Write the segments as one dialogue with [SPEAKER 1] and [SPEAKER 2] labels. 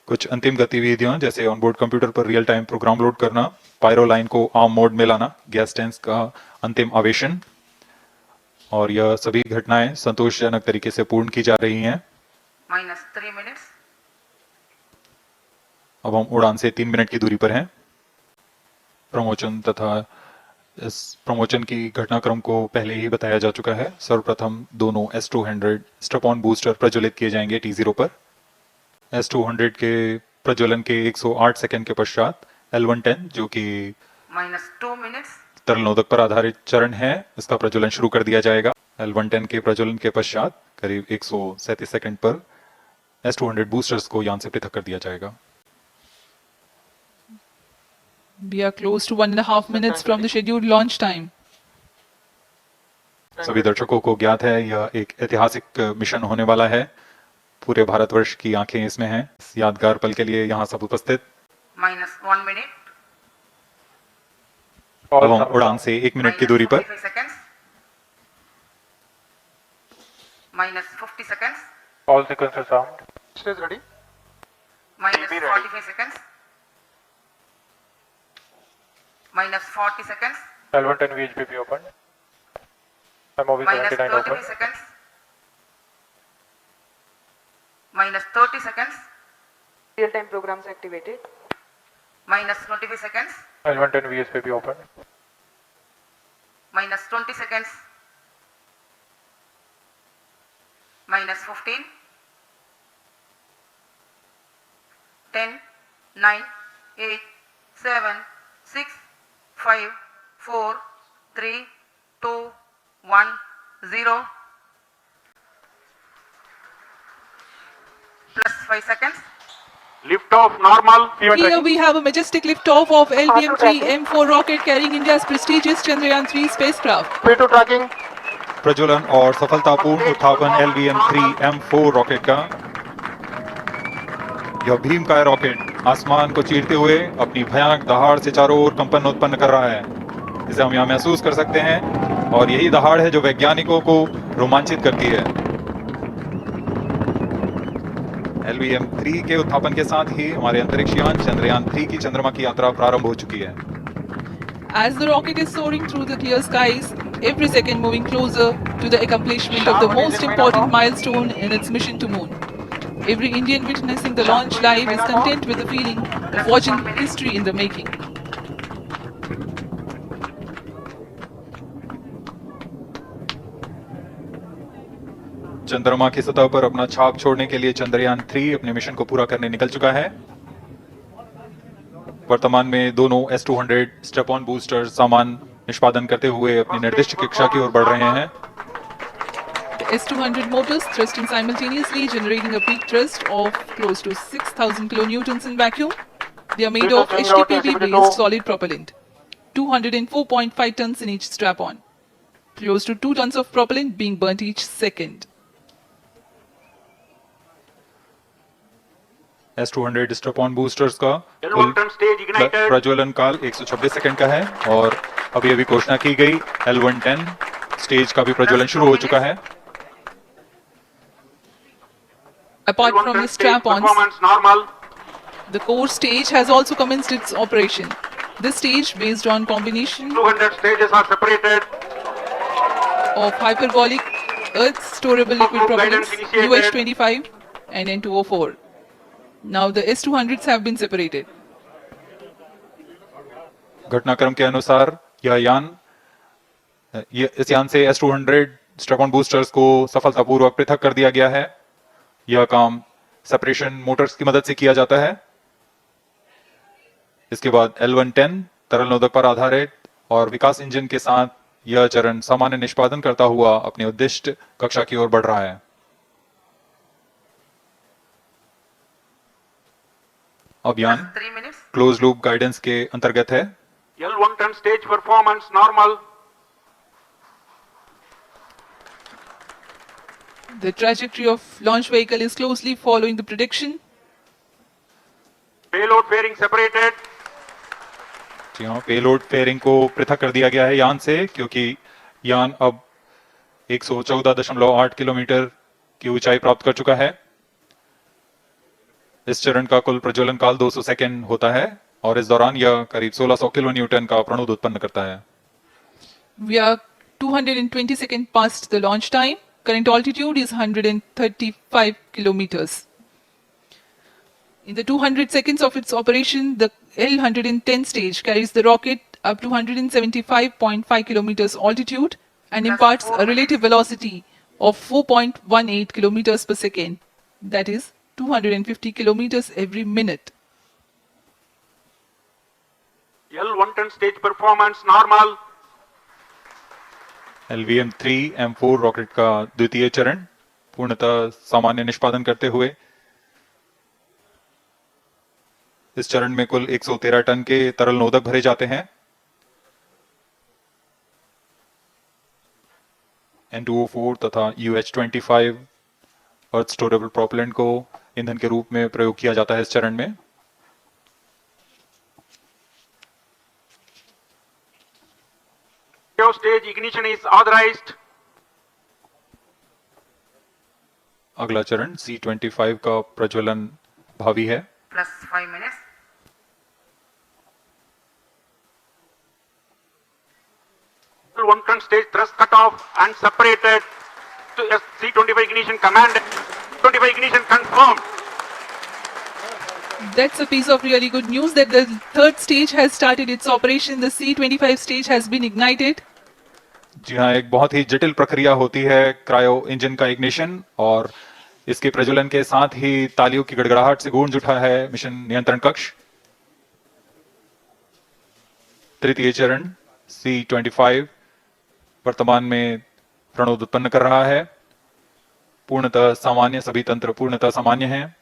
[SPEAKER 1] कुछ अंतिम गतिविधियां जैसे ऑनबोर्ड कंप्यूटर पर रियल टाइम प्रोग्राम लोड करना, पायरो लाइन को आर्म मोड में लाना, गैस टैंक्स का अंतिम आवेशन, और यह सभी घटनाएं संतोषजनक तरीके से पूर्ण की जा रही हैं।
[SPEAKER 2] -3 minutes.
[SPEAKER 1] अब हम उड़ान से 3 मिनट की दूरी पर हैं। प्रमोशन तथा इस प्रमोशन की घटनाक्रम को पहले ही बताया जा चुका है। सर्वप्रथम दोनों S200 स्ट्रप ऑन बूस्टर प्रज्वलित किए जाएंगे T0 पर। S200 के प्रज्वलन के 108 सेकंड के पश्चात L110 जो कि
[SPEAKER 2] -2 minutes.
[SPEAKER 1] तरल नोदक पर आधारित चरण है, इसका प्रज्वलन शुरू कर दिया जाएगा। L110 के प्रज्वलन के पश्चात करीब 137 सेकंड पर S200 बूस्टर्स को यान से पृथक कर दिया जाएगा।
[SPEAKER 3] We are close to 1.5 minutes from the scheduled launch time.
[SPEAKER 1] सभी दर्शकों को ज्ञात है यह एक ऐतिहासिक मिशन होने वाला है। पूरे भारतवर्ष की आंखें इसमें हैं। इस यादगार पल के लिए यहाँ सब उपस्थित।
[SPEAKER 2] -1 minute.
[SPEAKER 1] अब हम उड़ान से 1 मिनट की दूरी पर।
[SPEAKER 2] -45 seconds. -50 seconds.
[SPEAKER 4] All sequences armed. Stage ready.
[SPEAKER 2] -45 seconds. -40 seconds.
[SPEAKER 4] L110 VHPP opened. MOV 79
[SPEAKER 2] -35
[SPEAKER 4] open.
[SPEAKER 2] seconds. -30 seconds.
[SPEAKER 5] Real-time programs activated.
[SPEAKER 2] -25 seconds.
[SPEAKER 4] L110 VSPP open.
[SPEAKER 2] -20 seconds. -15. 10, 9, 8, 7, 6, 5, 4, 3, 2, 1, 0. +5 seconds.
[SPEAKER 4] Lift off normal.
[SPEAKER 3] Here we have a majestic liftoff of LVM-3 M4 rocket carrying India's prestigious Chandrayaan-3 spacecraft.
[SPEAKER 4] P2 tracking.
[SPEAKER 1] प्रज्वलन और सफलतापूर्ण उत्थापन LVM-3 M4 rocket का। यह भीमकाय rocket आसमान को चीरते हुए अपनी भयानक दहाड़ से चारों ओर कंपन उत्पन्न कर रहा है। इसे हम यहाँ महसूस कर सकते हैं और यही दहाड़ है जो वैज्ञानिकों को रोमांचित करती है। LVM-3 के उत्थापन के साथ ही हमारे अंतरिक्ष यान चंद्रयान-3 की चंद्रमा की यात्रा प्रारंभ हो चुकी है।
[SPEAKER 3] As the rocket is soaring through the clear skies, every second moving closer to the accomplishment of the most important milestone in its mission to moon. Every Indian witnessing the launch live is content with the feeling of watching history in the making.
[SPEAKER 1] चंद्रमा की सतह पर अपना छाप छोड़ने के लिए चंद्रयान-3 अपने मिशन को पूरा करने निकल चुका है। वर्तमान में दोनों S200 स्ट्रप ऑन बूस्टर सामान निष्पादन करते हुए अपनी निर्दिष्ट कक्षा की ओर बढ़ रहे हैं।
[SPEAKER 3] The S200 motors thrusting simultaneously, generating a peak thrust of close to 6,000 kilonewtons in vacuum. They are made of HTPB-based solid propellant, 204.5 tons in each strap-on. Close to 2 tons of propellant being burnt each second.
[SPEAKER 1] S200 स्ट्रप on boosters का कुल प्रज्वलन काल 126 second का है और अभी अभी घोषणा की गई L110 स्टेज का भी प्रज्वलन शुरू हो चुका है।
[SPEAKER 3] Apart from the strap-ons, the core stage has also commenced its operation. This stage, based on combination
[SPEAKER 4] 200 stages are separated.
[SPEAKER 3] of hyperbolic Earth storable liquid propellants UH-25 and N2O4. Now the S200s have been separated.
[SPEAKER 1] घटनाक्रम के अनुसार इस यान से S200 स्ट्रप on boosters को सफलतापूर्वक पृथक कर दिया गया है। यह काम सेपरेशन मोटर्स की मदद से किया जाता है। इसके बाद L110 तरल नोदक पर आधारित और विकास इंजन के साथ यह चरण सामान्य निष्पादन करता हुआ अपनी उद्दिष्ट कक्षा की ओर बढ़ रहा है। अब यान
[SPEAKER 2] 3 minutes.
[SPEAKER 1] क्लोज लूप गाइडेंस के अंतर्गत है।
[SPEAKER 4] L110 stage performance normal.
[SPEAKER 3] The trajectory of launch vehicle is closely following the prediction.
[SPEAKER 4] Payload fairing separated.
[SPEAKER 1] जी हाँ, पेलोड फेयरिंग को पृथक कर दिया गया है यान से, क्योंकि यान अब 114.8 किलोमीटर की ऊंचाई प्राप्त कर चुका है। इस चरण का कुल प्रज्वलन काल 200 सेकंड होता है और इस दौरान यह करीब 1600 किलो न्यूटन का प्रणोद उत्पन्न करता है।
[SPEAKER 3] We are 220 seconds past the launch time. Current altitude is 135 kilometers. In the 200 seconds of its operation, the L-110 stage carries the rocket up to 175.5 kilometers altitude and imparts a relative velocity of 4.18 kilometers per second. That is 250 kilometers every minute.
[SPEAKER 4] L110 stage performance normal.
[SPEAKER 1] LVM-3 M4 rocket का द्वितीय चरण पूर्णतः सामान्य निष्पादन करते हुए इस चरण में कुल 113 टन के तरल नोदक भरे जाते हैं। N2O4 तथा UH-25 अर्थ स्टोरेबल प्रोपेलेंट को ईंधन के रूप में प्रयोग किया जाता है इस चरण में।
[SPEAKER 4] Stage ignition is authorized.
[SPEAKER 1] अगला चरण C-25 का प्रज्वलन भावी है।
[SPEAKER 2] plus 5 minutes.
[SPEAKER 4] L110 stage thrust cut off and separated to C-25 ignition command. 25 ignition confirmed.
[SPEAKER 3] That's a piece of really good news that the third stage has started its operation. The C-25 stage has been ignited.
[SPEAKER 1] जी हाँ, एक बहुत ही जटिल प्रक्रिया होती है cryo engine का ignition और इसके प्रज्वलन के साथ ही तालियों की गड़गड़ाहट से गूंज उठा है मिशन नियंत्रण कक्ष। तृतीय चरण C-25 वर्तमान में प्रणोद उत्पन्न कर रहा है। पूर्णतः सामान्य, सभी तंत्र पूर्णतः सामान्य हैं।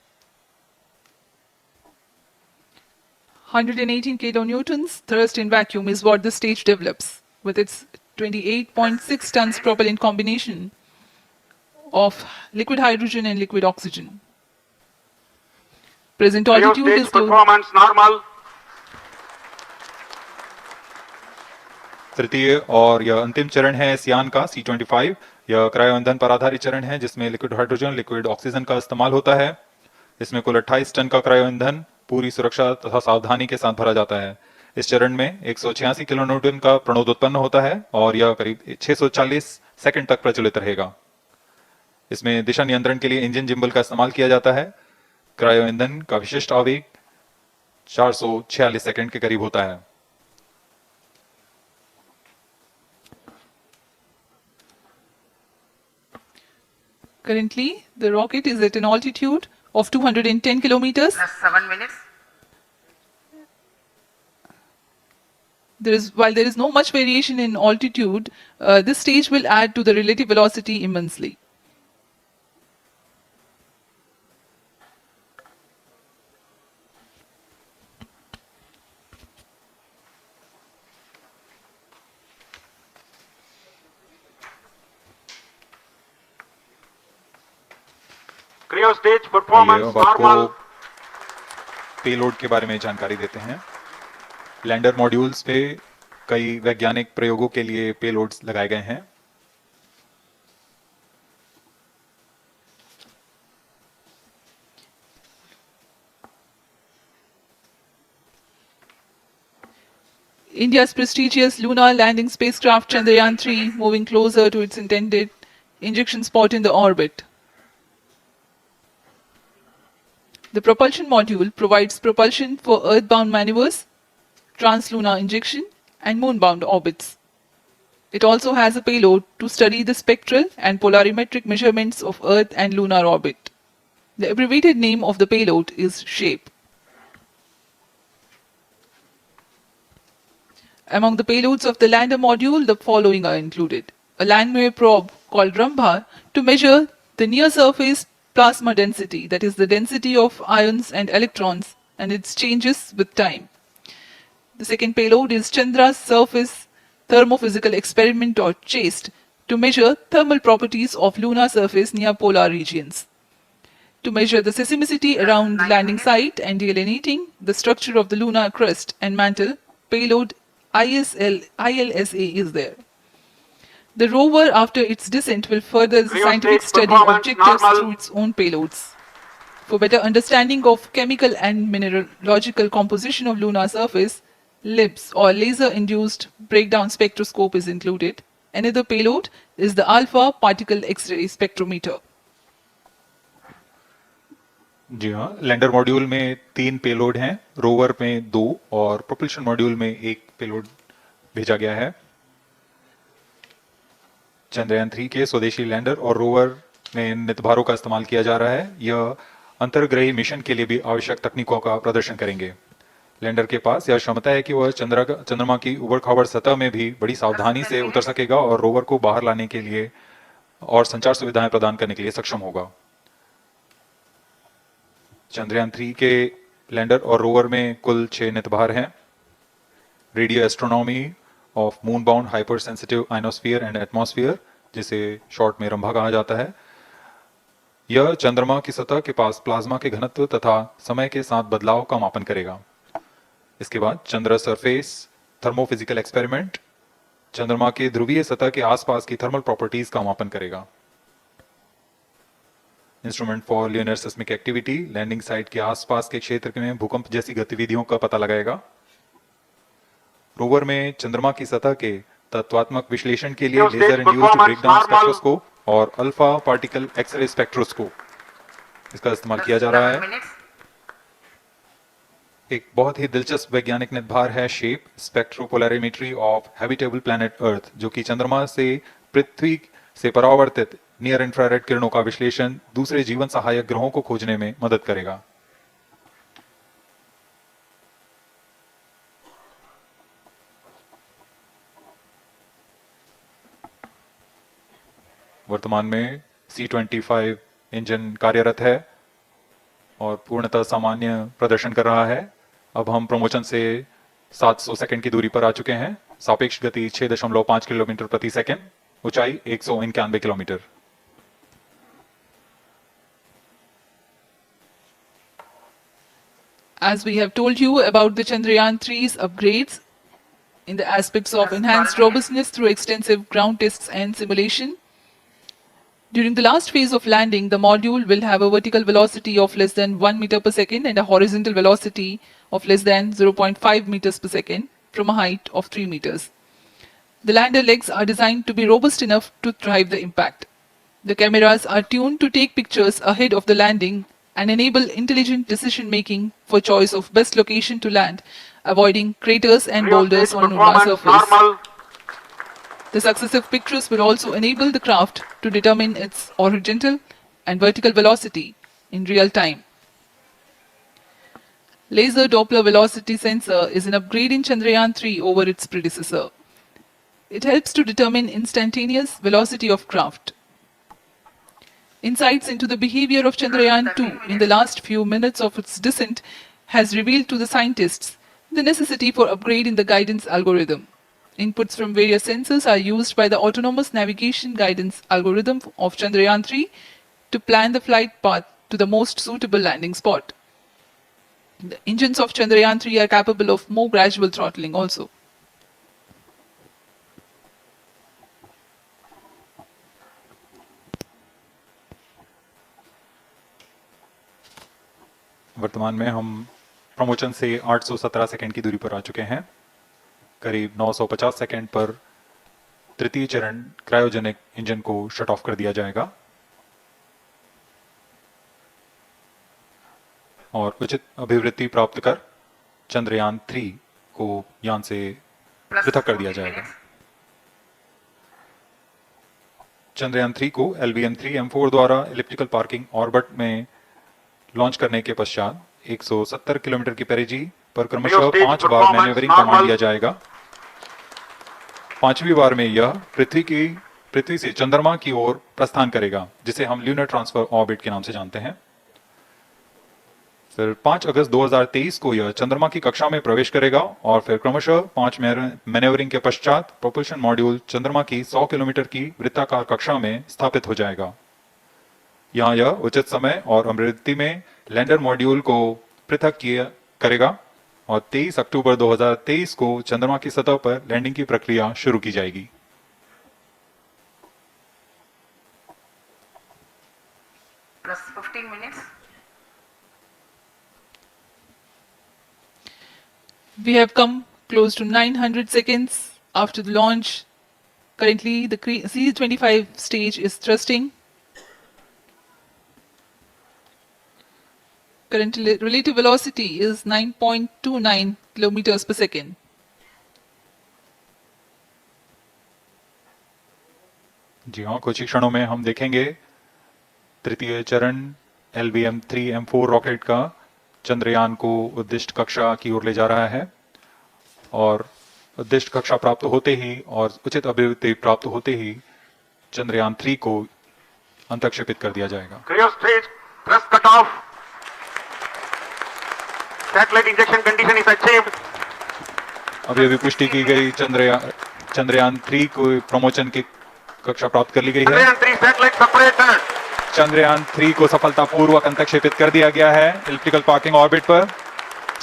[SPEAKER 3] 118 kilonewtons thrust in vacuum is what the stage develops with its 28.6 tons propellant combination of liquid hydrogen and liquid oxygen. Present
[SPEAKER 4] Cryo
[SPEAKER 3] altitude
[SPEAKER 4] stage
[SPEAKER 3] is close.
[SPEAKER 4] performance normal.
[SPEAKER 1] तृतीय और यह अंतिम चरण है इस यान का C-25। यह क्रायो ईंधन पर आधारित चरण है जिसमें लिक्विड हाइड्रोजन, लिक्विड ऑक्सीजन का इस्तेमाल होता है। इसमें कुल 28 टन का क्रायो ईंधन पूरी सुरक्षा तथा सावधानी के साथ भरा जाता है। इस चरण में 186 किलो न्यूटन का प्रणोद उत्पन्न होता है और यह करीब 640 सेकंड तक प्रज्वलित रहेगा। इसमें दिशा नियंत्रण के लिए इंजन जिम्बल का इस्तेमाल किया जाता है। क्रायो ईंधन का विशिष्ट आवेग 446 सेकंड के करीब होता है।
[SPEAKER 3] Currently, the rocket is at an altitude of 210 kilometers.
[SPEAKER 2] plus 7 minutes.
[SPEAKER 3] While there is no much variation in altitude, this stage will add to the relative velocity immensely.
[SPEAKER 4] Cryo stage
[SPEAKER 1] आइए
[SPEAKER 4] performance
[SPEAKER 1] अब आपको
[SPEAKER 4] normal.
[SPEAKER 1] Payload के बारे में जानकारी देते हैं। Lander modules पे कई वैज्ञानिक प्रयोगों के लिए पेलोड्स लगाए गए हैं।
[SPEAKER 3] India's prestigious lunar landing spacecraft Chandrayaan-3 moving closer to its intended injection spot in the orbit. The propulsion module provides propulsion for earthbound maneuvers, translunar injection, and moonbound orbits. It also has a payload to study the spectral and polarimetric measurements of Earth and lunar orbit. The abbreviated name of the payload is SHAPE. Among the payloads of the lander module, the following are included. A landwehr probe called Rambha to measure the near-surface plasma density, that is the density of ions and electrons, and its changes with time. The second payload is Chandra's Surface Thermophysical Experiment or CHASTE to measure thermal properties of lunar surface near polar regions. To measure the seismicity around the landing site and delineating the structure of the lunar crust and mantle, payload ILSA is there. The rover, after its descent, will further the
[SPEAKER 4] Cryo
[SPEAKER 3] scientific
[SPEAKER 4] stage
[SPEAKER 3] study
[SPEAKER 4] performance
[SPEAKER 3] objectives
[SPEAKER 4] normal.
[SPEAKER 3] through its own payloads. For better understanding of chemical and mineralogical composition of lunar surface, LIBS or laser-induced breakdown spectroscope is included. Another payload is the alpha particle X-ray spectrometer.
[SPEAKER 1] जी हाँ, lander module में 3 payload हैं, rover में 2 और propulsion module में 1 payload भेजा गया है। चंद्रयान 3 के स्वदेशी लैंडर और रोवर में नितभारों का इस्तेमाल किया जा रहा है। यह अंतर्ग्रही मिशन के लिए भी आवश्यक तकनीकों का प्रदर्शन करेंगे। लैंडर के पास यह क्षमता है कि वह चंद्रमा की उबड़-खाबड़ सतह में भी बड़ी सावधानी से उतर सकेगा और रोवर को बाहर लाने के लिए और संचार सुविधाएं प्रदान करने के लिए सक्षम होगा। चंद्रयान 3 के लैंडर और रोवर में कुल 6 नितभार हैं। Radio astronomy of moon bound hyper sensitive ionosphere and atmosphere, जिसे शॉर्ट में रंभा कहा जाता है, यह चंद्रमा की सतह के पास प्लाज्मा के घनत्व तथा समय के साथ बदलाव का मापन करेगा। इसके बाद चंद्र सरफेस थर्मोफिजिकल एक्सपेरिमेंट चंद्रमा के ध्रुवीय सतह के आसपास की थर्मल प्रॉपर्टीज का मापन करेगा। Instrument for lunar seismic activity landing site के आसपास के क्षेत्र में भूकंप जैसी गतिविधियों का पता लगाएगा। रोवर में चंद्रमा की सतह के तत्वात्मक विश्लेषण के लिए लेजर इंड्यूस्ड ब्रेकडाउन स्पेक्ट्रोस्कोप और अल्फा पार्टिकल एक्सरे स्पेक्ट्रोस्कोप इसका इस्तेमाल किया जा रहा है। एक बहुत ही दिलचस्प वैज्ञानिक निर्धार है shape स्पेक्ट्रोपोलैरिमेट्री of habitable planet earth, जो कि चंद्रमा से पृथ्वी से परावर्तित नियर इंफ्रारेड किरणों का विश्लेषण दूसरे जीवन सहायक ग्रहों को खोजने में मदद करेगा। वर्तमान में C-25 इंजन कार्यरत है और पूर्णतः सामान्य प्रदर्शन कर रहा है। अब हम प्रमोशन से 700 सेकंड की दूरी पर आ चुके हैं। सापेक्ष गति 6.5 किलोमीटर प्रति सेकंड, ऊंचाई 191 kilometre.
[SPEAKER 3] As we have told you about the Chandrayaan 3's upgrades in the aspects of enhanced robustness through extensive ground tests and simulation, during the last phase of landing, the module will have a vertical velocity of less than 1 meter per second and a horizontal velocity of less than 0.5 meters per second from a height of 3 meters. The lander legs are designed to be robust enough to thrive the impact. The cameras are tuned to take pictures ahead of the landing and enable intelligent decision making for choice of best location to land, avoiding craters and boulders on lunar surface.
[SPEAKER 4] Normal.
[SPEAKER 3] The successive pictures will also enable the craft to determine its horizontal and vertical velocity in real time. Laser Doppler velocity sensor is an upgrade in Chandrayaan 3 over its predecessor. It helps to determine instantaneous velocity of craft. Insights into the behavior of Chandrayaan 2 in the last few minutes of its descent has revealed to the scientists the necessity for upgrading the guidance algorithm. Inputs from various sensors are used by the autonomous navigation guidance algorithm of Chandrayaan 3 to plan the flight path to the most suitable landing spot. The engines of Chandrayaan 3 are capable of more gradual throttling also.
[SPEAKER 1] वर्तमान में हम promotion से 817 second की दूरी पर आ चुके हैं। करीब 950 सेकंड पर तृतीय चरण क्रायोजेनिक इंजन को शट ऑफ कर दिया जाएगा और उचित अभिवृद्धि प्राप्त कर चंद्रयान 3 को यान से पृथक कर दिया जाएगा। चंद्रयान 3 को LVM-3M4 द्वारा इलिप्टिकल पार्किंग ऑर्बिट में लॉन्च करने के पश्चात 170 किलोमीटर की पेरिजी पर क्रमशः 5 बार मैन्यूवरिंग कमांड दिया जाएगा। 5वीं बार में यह पृथ्वी से चंद्रमा की ओर प्रस्थान करेगा, जिसे हम ल्यूनर ट्रांसफर ऑर्बिट के नाम से जानते हैं। फिर 5 अगस्त 2023 को यह चंद्रमा की कक्षा में प्रवेश करेगा और फिर क्रमशः 5 मैन्यूवरिंग के पश्चात प्रोपल्शन मॉड्यूल चंद्रमा की 100 किलोमीटर की वृत्ताकार कक्षा में स्थापित हो जाएगा। यहाँ यह उचित समय और अभिवृद्धि में लैंडर मॉड्यूल को पृथक करेगा और 23 अक्टूबर 2023 को चंद्रमा की सतह पर लैंडिंग की प्रक्रिया शुरू की जाएगी।
[SPEAKER 2] Plus 15 minutes.
[SPEAKER 3] We have come close to 900 seconds after the launch. Currently, the C-25 stage is thrusting. Current relative velocity is 9.29 kilometers per second.
[SPEAKER 1] जी हाँ, कुछ ही क्षणों में हम देखेंगे तृतीय चरण LVM-3M4 रॉकेट का चंद्रयान को उद्दिष्ट कक्षा की ओर ले जा रहा है और उद्दिष्ट कक्षा प्राप्त होते ही और उचित अभिवृद्धि प्राप्त होते ही चंद्रयान 3 को अंतक्षेपित कर दिया जाएगा।
[SPEAKER 4] Clear stage, thrust cut off. Satellite injection condition is achieved.
[SPEAKER 1] अभी पुष्टि की गई चंद्रयान 3 को प्रमोशन की कक्षा प्राप्त कर ली गई है।
[SPEAKER 4] Chandrayaan 3 satellite separated.
[SPEAKER 1] चंद्रयान 3 को सफलतापूर्वक अंतक्षेपित कर दिया गया है इलिप्टिकल पार्किंग ऑर्बिट पर।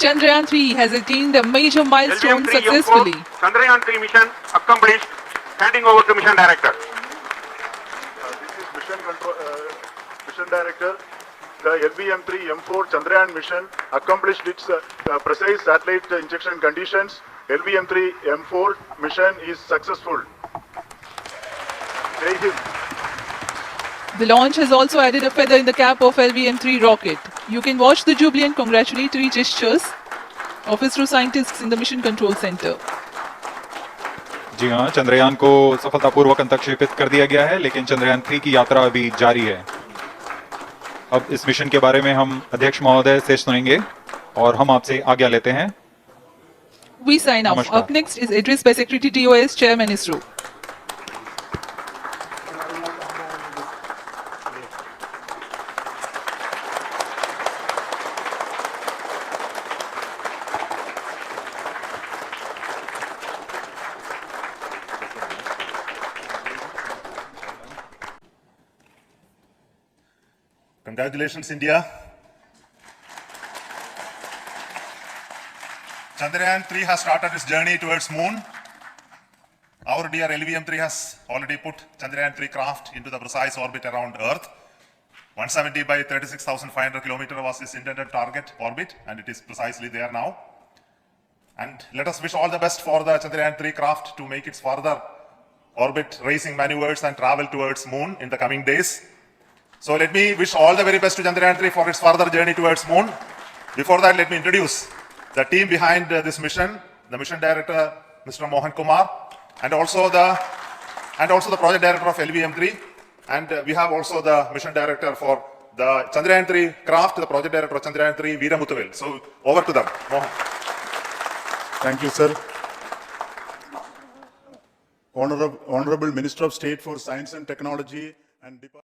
[SPEAKER 3] Chandrayaan 3 has attained a major milestone
[SPEAKER 4] LVM-3
[SPEAKER 3] successfully.
[SPEAKER 4] Chandrayaan 3 mission accomplished. Handing over to mission director.
[SPEAKER 6] This is mission director. The LVM-3 M4 Chandrayaan mission accomplished its precise satellite injection conditions. LVM-3 M4 mission is successful. Jai Hind.
[SPEAKER 3] The launch has also added a feather in the cap of LVM-3 rocket. You can watch the jubilant congratulatory gestures of ISRO scientists in the Mission Control Center.
[SPEAKER 1] जी हाँ, चंद्रयान को सफलतापूर्वक अंतक्षेपित कर दिया गया है, लेकिन चंद्रयान 3 की यात्रा अभी जारी है। अब इस मिशन के बारे में हम अध्यक्ष महोदय से सुनेंगे और हम आपसे आज्ञा लेते हैं।
[SPEAKER 3] We sign off.
[SPEAKER 1] Namaskar.
[SPEAKER 3] Up next is address by Secretary TOS, Chairman ISRO.
[SPEAKER 7] Congratulations, India. Chandrayaan 3 has started its journey towards moon. Our dear LVM-3 has already put Chandrayaan 3 craft into the precise orbit around Earth. 170 by 36,500 kilometers was its intended target orbit, and it is precisely there now. And let us wish all the best for the Chandrayaan 3 craft to make its further orbit racing maneuvers and travel towards moon in the coming days. So let me wish all the very best to Chandrayaan 3 for its further journey towards moon. Before that, let me introduce the team behind this mission, the mission director, Mr. Mohan Kumar, and also the project director of LVM-3. And we have also the mission director for the Chandrayaan 3 craft, the project director of Chandrayaan 3, Veera Muthuvel. So over to them, Mohan.
[SPEAKER 6] Thank you, sir. Honorable Minister of State for Science and Technology and Department